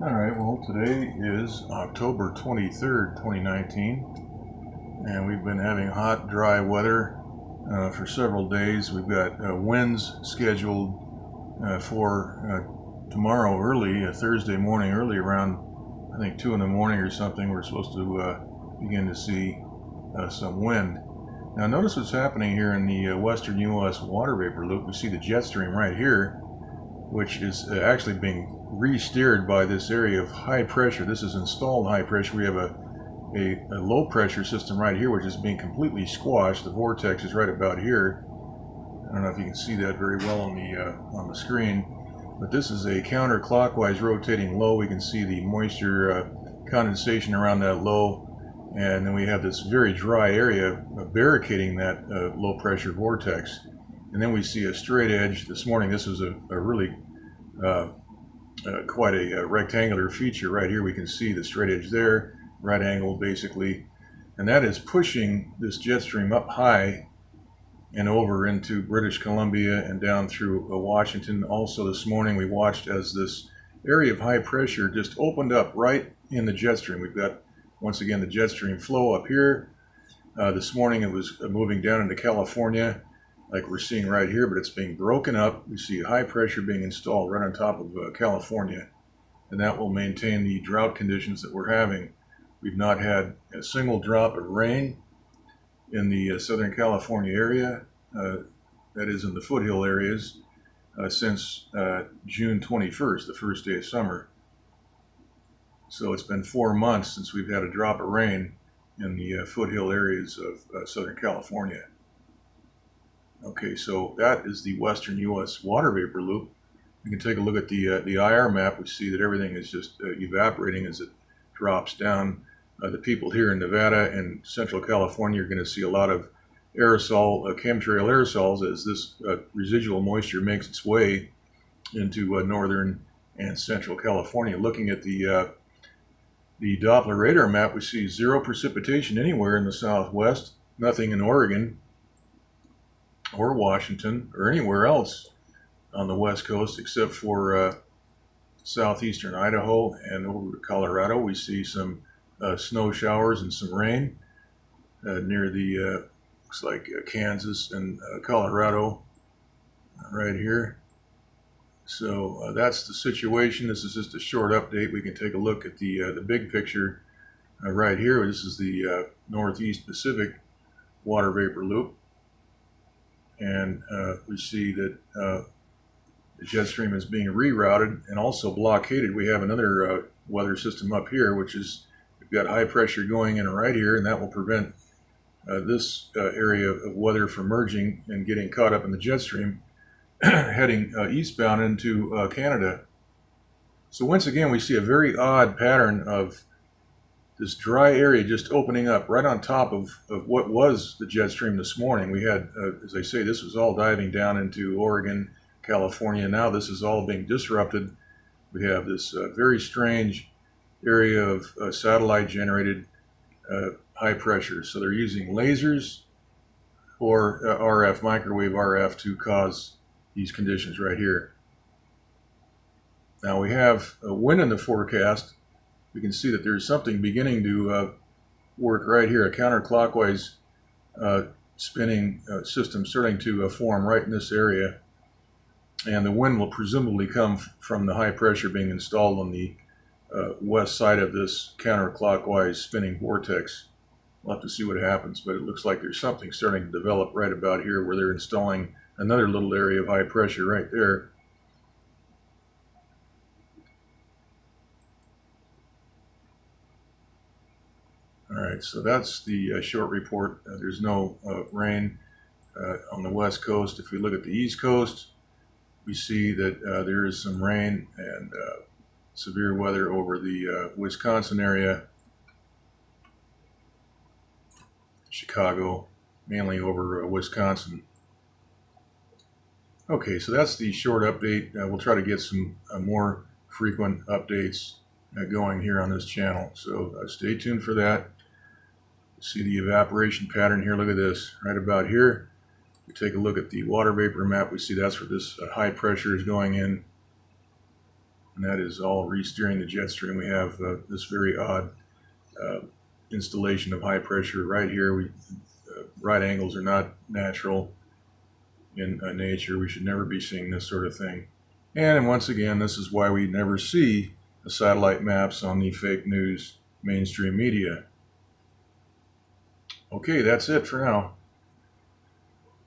Alright, well today is October 23rd, 2019, and we've been having hot, dry weather for several days. We've got winds scheduled for tomorrow early, Thursday morning, early around I think 2 in the morning or something. We're supposed to begin to see some wind. Now notice what's happening here in the western U.S. water vapor loop. We see the jet stream right here, which is actually being re-steered by this area of high pressure. This is installed high pressure. We have a low pressure system right here, which is being completely squashed. The vortex is right about here. I don't know if you can see that very well on the screen, but this is a counterclockwise rotating low. We can see the moisture condensation around that low, and then we have this very dry area barricading that low pressure vortex. And then we see a straight edge. This morning this was a really quite a rectangular feature right here. We can see the straight edge there, right angle basically, and that is pushing this jet stream up high and over into British Columbia and down through Washington. Also this morning we watched as this area of high pressure just opened up right in the jet stream. We've got once again the jet stream flow up here. This morning it was moving down into California, like we're seeing right here, but it's being broken up. We see high pressure being installed right on top of California, and that will maintain the drought conditions that we're having. We've not had a single drop of rain in the Southern California area, that is in the foothill areas, since June 21st, the first day of summer. So it's been 4 months since we've had a drop of rain in the foothill areas of Southern California. Okay, so that is the western U.S. water vapor loop. You can take a look at the IR map. We see that everything is just evaporating as it drops down. The people here in Nevada and Central California are going to see a lot of aerosol, chemtrail aerosols, as this residual moisture makes its way into northern and Central California. Looking at the Doppler radar map, we see zero precipitation anywhere in the southwest, nothing in Oregon or Washington or anywhere else on the west coast except for southeastern Idaho and over to Colorado. We see some snow showers and some rain near the looks like Kansas and Colorado right here. So that's the situation. This is just a short update. We can take a look at the big picture right here. This is the Northeast Pacific water vapor loop. And we see that the jet stream is being rerouted and also blockaded. We have another weather system up here, which is, we've got high pressure going in right here, and that will prevent this area of weather from merging and getting caught up in the jet stream heading eastbound into Canada. So once again, we see a very odd pattern of this dry area just opening up right on top of what was the jet stream this morning. We had, as I say, this was all diving down into Oregon, California. Now this is all being disrupted. We have this very strange area of satellite-generated high pressure. So they're using lasers or RF, microwave RF, to cause these conditions right here. Now we have a wind in the forecast. We can see that there's something beginning to work right here, a counterclockwise spinning system starting to form right in this area. And the wind will presumably come from the high pressure being installed on the west side of this counterclockwise spinning vortex. We'll have to see what happens, but it looks like there's something starting to develop right about here where they're installing another little area of high pressure right there. All right, so that's the short report. There's no rain on the west coast. If we look at the east coast, we see that there is some rain and severe weather over the Wisconsin area, Chicago, mainly over Wisconsin. Okay, so that's the short update. We'll try to get some more frequent updates going here on this channel. So stay tuned for that. See the evaporation pattern here. Look at this right about here. We take a look at the water vapor map. We see that's where this high pressure is going in. and that is all re-steering the jet stream. We have this very odd installation of high pressure right here. Right angles are not natural in nature. We should never be seeing this sort of thing. And once again, this is why we never see the satellite maps on the fake news mainstream media. Okay, that's it for now.